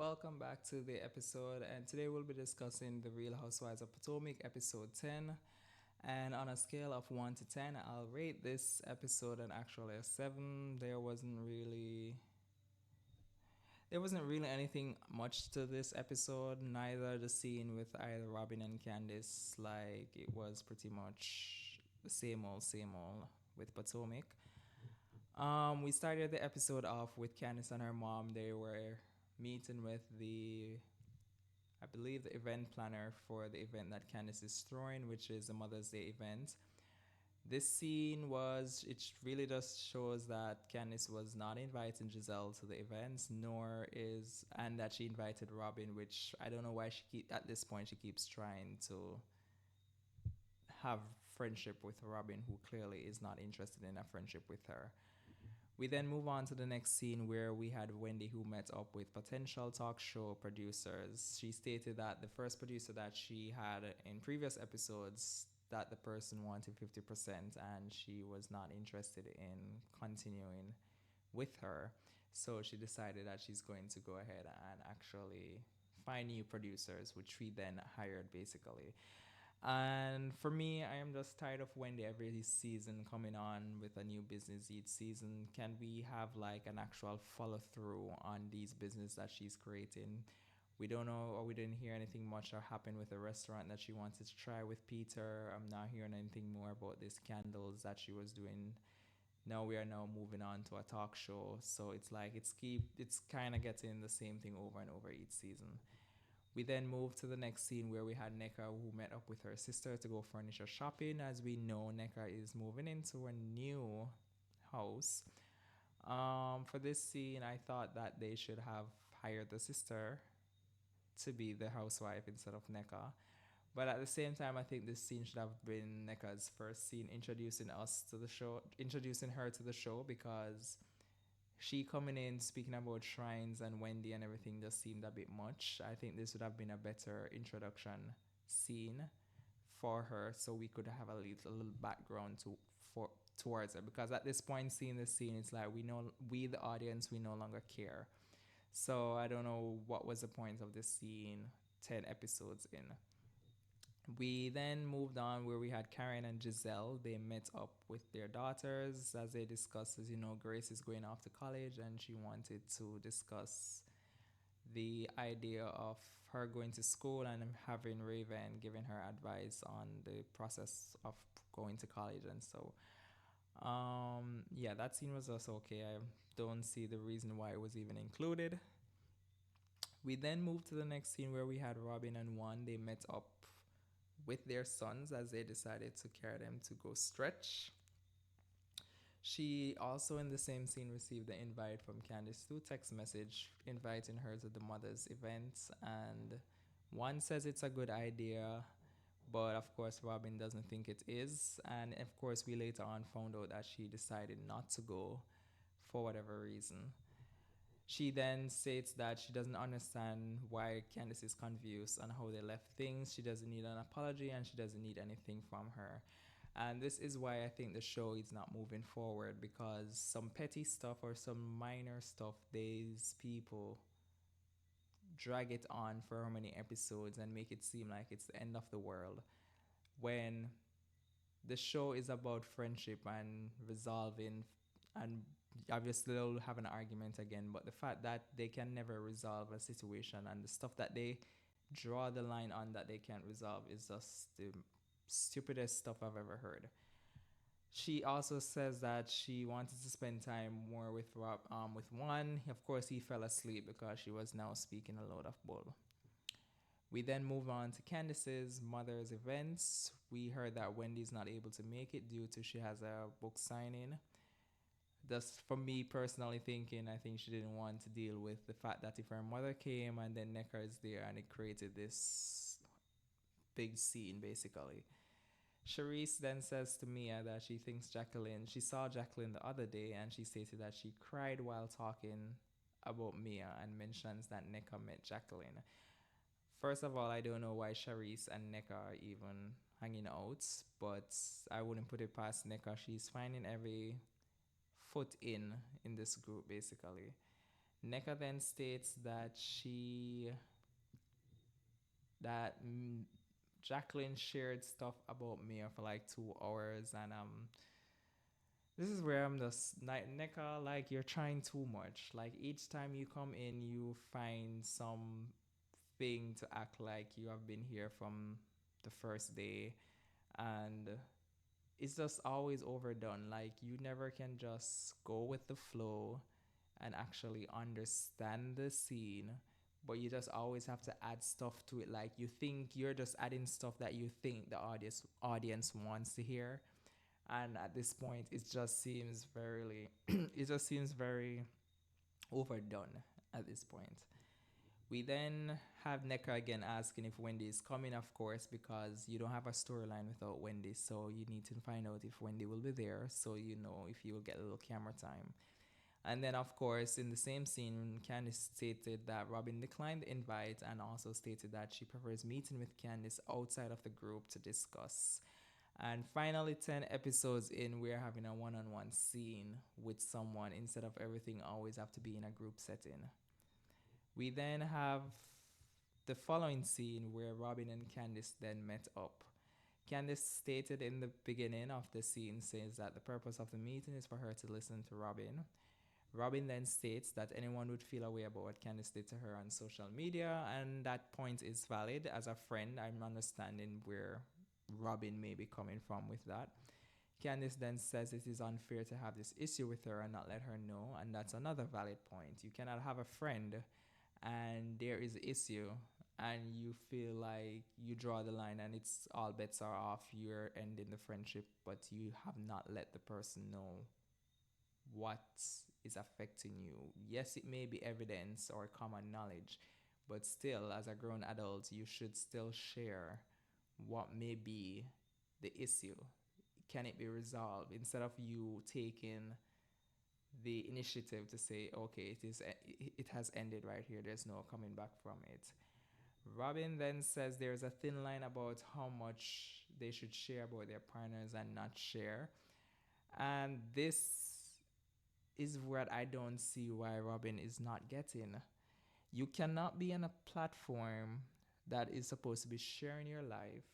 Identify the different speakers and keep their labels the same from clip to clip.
Speaker 1: welcome back to the episode. And today we'll be discussing The Real Housewives of Potomac, episode 10. And on a scale of 1 to 10, I'll rate this episode an actually a 7. There wasn't really anything much to this episode. Neither the scene with either Robin and Candice, like it was pretty much the same old with Potomac. We started the episode off with Candice and her mom. They were meeting with I believe, the event planner for the event that Candice is throwing, which is the Mother's Day event. This scene it really just shows that Candice was not inviting Gizelle to the events, and that she invited Robin, which I don't know why at this point she keeps trying to have friendship with Robin, who clearly is not interested in a friendship with her. We then move on to the next scene where we had Wendy, who met up with potential talk show producers. She stated that the first producer that she had in previous episodes, that the person wanted 50% and she was not interested in continuing with her. So she decided that she's going to go ahead and actually find new producers, which we then hired basically. And for me, I am just tired of Wendy every season coming on with a new business each season. Can we have like an actual follow through on these business that she's creating? We don't know, or we didn't hear anything much or happen with the restaurant that she wanted to try with Peter. I'm not hearing anything more about these candles that she was doing. Now we are now moving on to a talk show, so it's like it's kind of getting the same thing over and over each season. We then moved to the next scene where we had Neka, who met up with her sister to go furniture shopping. As we know, Neka is moving into a new house. For this scene, I thought that they should have hired the sister to be the housewife instead of Neka. But at the same time, I think this scene should have been Neka's first scene introducing her to the show, because she coming in speaking about shrines and Wendy and everything just seemed a bit much. I think this would have been a better introduction scene for her, so we could have a little background towards her. Because at this point, seeing this scene, it's like we the audience, we no longer care. So I don't know what was the point of this scene 10 episodes in. We then moved on where we had Karen and Gizelle. They met up with their daughters as they discussed, as you know, Grace is going off to college and she wanted to discuss the idea of her going to school and having Raven giving her advice on the process of going to college. And so, yeah, that scene was also okay. I don't see the reason why it was even included. We then moved to the next scene where we had Robin and Juan. They met up with their sons as they decided to carry them to go stretch. She also, in the same scene, received the invite from Candice through text message inviting her to the mother's event. And one says it's a good idea, but of course, Robin doesn't think it is. And of course, we later on found out that she decided not to go for whatever reason. She then states that she doesn't understand why Candice is confused on how they left things. She doesn't need an apology and she doesn't need anything from her. And this is why I think the show is not moving forward, because some petty stuff or some minor stuff, these people drag it on for how many episodes and make it seem like it's the end of the world, when the show is about friendship and resolving. And obviously they'll have an argument again, but the fact that they can never resolve a situation and the stuff that they draw the line on that they can't resolve is just the stupidest stuff I've ever heard. She also says that she wanted to spend time more with with Juan. Of course, he fell asleep because she was now speaking a lot of bull. We then move on to Candice's mother's events. We heard that Wendy's not able to make it due to she has a book signing. Just for me personally thinking, I think she didn't want to deal with the fact that if her mother came and then Necker is there, and it created this big scene basically. Charisse then says to Mia that she saw Jacqueline the other day, and she stated that she cried while talking about Mia and mentions that Necker met Jacqueline. First of all, I don't know why Charisse and Necker are even hanging out, but I wouldn't put it past Necker. She's finding every foot in this group basically. Neka then states that that Jacqueline shared stuff about me for like 2 hours, and this is where I'm just like, Neka, like you're trying too much. Like each time you come in, you find some thing to act like you have been here from the first day, and it's just always overdone. Like you never can just go with the flow and actually understand the scene, but you just always have to add stuff to it. Like you think you're just adding stuff that you think the audience wants to hear, and at this point, it just seems very it just seems very overdone at this point. We then have Neka again asking if Wendy is coming, of course, because you don't have a storyline without Wendy. So you need to find out if Wendy will be there so you know if you will get a little camera time. And then, of course, in the same scene, Candice stated that Robin declined the invite and also stated that she prefers meeting with Candice outside of the group to discuss. And finally, 10 episodes in, we're having a one on one scene with someone instead of everything always have to be in a group setting. We then have the following scene where Robin and Candice then met up. Candice stated in the beginning of the scene says that the purpose of the meeting is for her to listen to Robin. Robin then states that anyone would feel a way about what Candice did to her on social media, and that point is valid. As a friend, I'm understanding where Robin may be coming from with that. Candice then says it is unfair to have this issue with her and not let her know, and that's another valid point. You cannot have a friend and there is an issue and you feel like you draw the line and it's all bets are off, you're ending the friendship, but you have not let the person know what is affecting you. Yes, it may be evidence or common knowledge, but still, as a grown adult, you should still share what may be the issue. Can it be resolved instead of you taking the initiative to say, okay, it has ended right here. There's no coming back from it. Robin then says there's a thin line about how much they should share about their partners and not share. And this is what I don't see why Robin is not getting. You cannot be on a platform that is supposed to be sharing your life,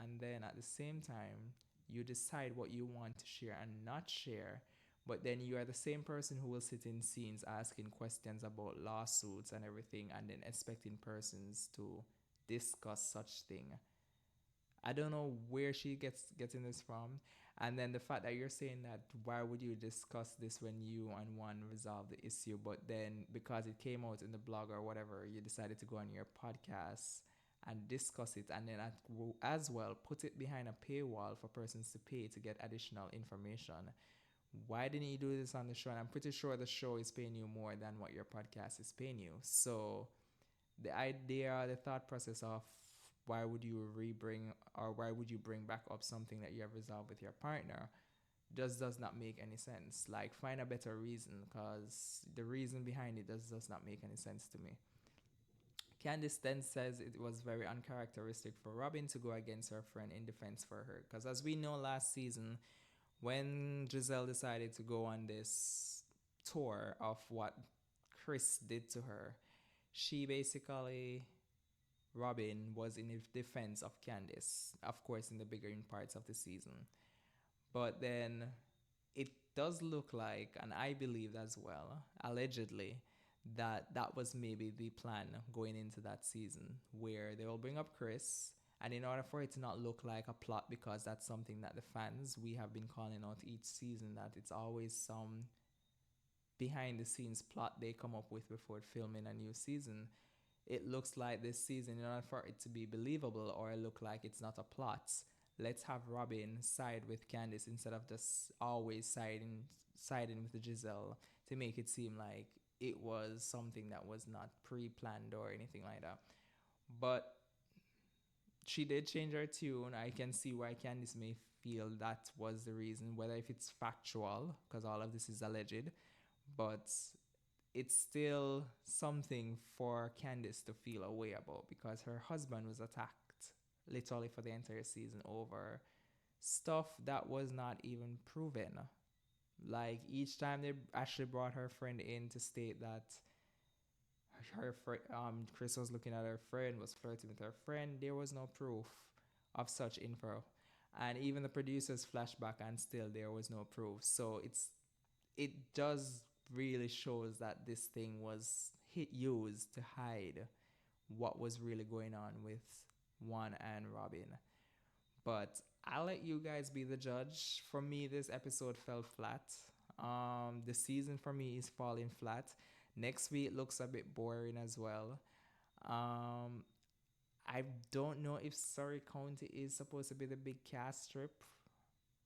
Speaker 1: and then at the same time, you decide what you want to share and not share. But then you are the same person who will sit in scenes asking questions about lawsuits and everything, and then expecting persons to discuss such thing. I don't know where she gets getting this from. And then the fact that you're saying that why would you discuss this when you and one resolve the issue, but then because it came out in the blog or whatever, you decided to go on your podcast and discuss it, and then as well put it behind a paywall for persons to pay to get additional information. Why didn't you do this on the show? And I'm pretty sure the show is paying you more than what your podcast is paying you. So the idea, the thought process of why would you rebring or why would you bring back up something that you have resolved with your partner just does not make any sense. Like, find a better reason, because the reason behind it does not make any sense to me. Candice then says it was very uncharacteristic for Robin to go against her friend in defense for her. Because as we know, last season, when Gizelle decided to go on this tour of what Chris did to her, she basically, Robin was in defense of Candice, of course, in the bigger parts of the season. But then it does look like, and I believe as well, allegedly, that that was maybe the plan going into that season, where they will bring up Chris, and in order for it to not look like a plot, because that's something that the fans, we have been calling out each season, that it's always some behind the scenes plot they come up with before filming a new season. It looks like this season, in order for it to be believable or look like it's not a plot, let's have Robin side with Candice instead of just always siding with Gizelle, to make it seem like it was something that was not pre-planned or anything like that. But she did change her tune. I can see why Candice may feel that was the reason, whether if it's factual, because all of this is alleged, but it's still something for Candice to feel a way about, because her husband was attacked literally for the entire season over stuff that was not even proven. Like, each time they actually brought her friend in to state that Chris was looking at her friend, was flirting with her friend. There was no proof of such info, and even the producers flashback, and still there was no proof. So it does really shows that this thing was used to hide what was really going on with Juan and Robin. But I'll let you guys be the judge. For me, this episode fell flat. The season for me is falling flat. Next week looks a bit boring as well. Um, I don't know if Surrey County is supposed to be the big cast strip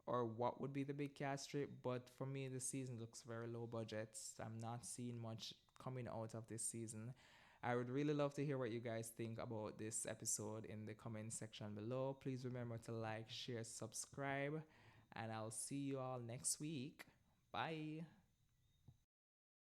Speaker 1: or what would be the big cast strip, but for me, the season looks very low budget. I'm not seeing much coming out of this season. I would really love to hear what you guys think about this episode in the comment section below. Please remember to like, share, subscribe, and I'll see you all next week. Bye.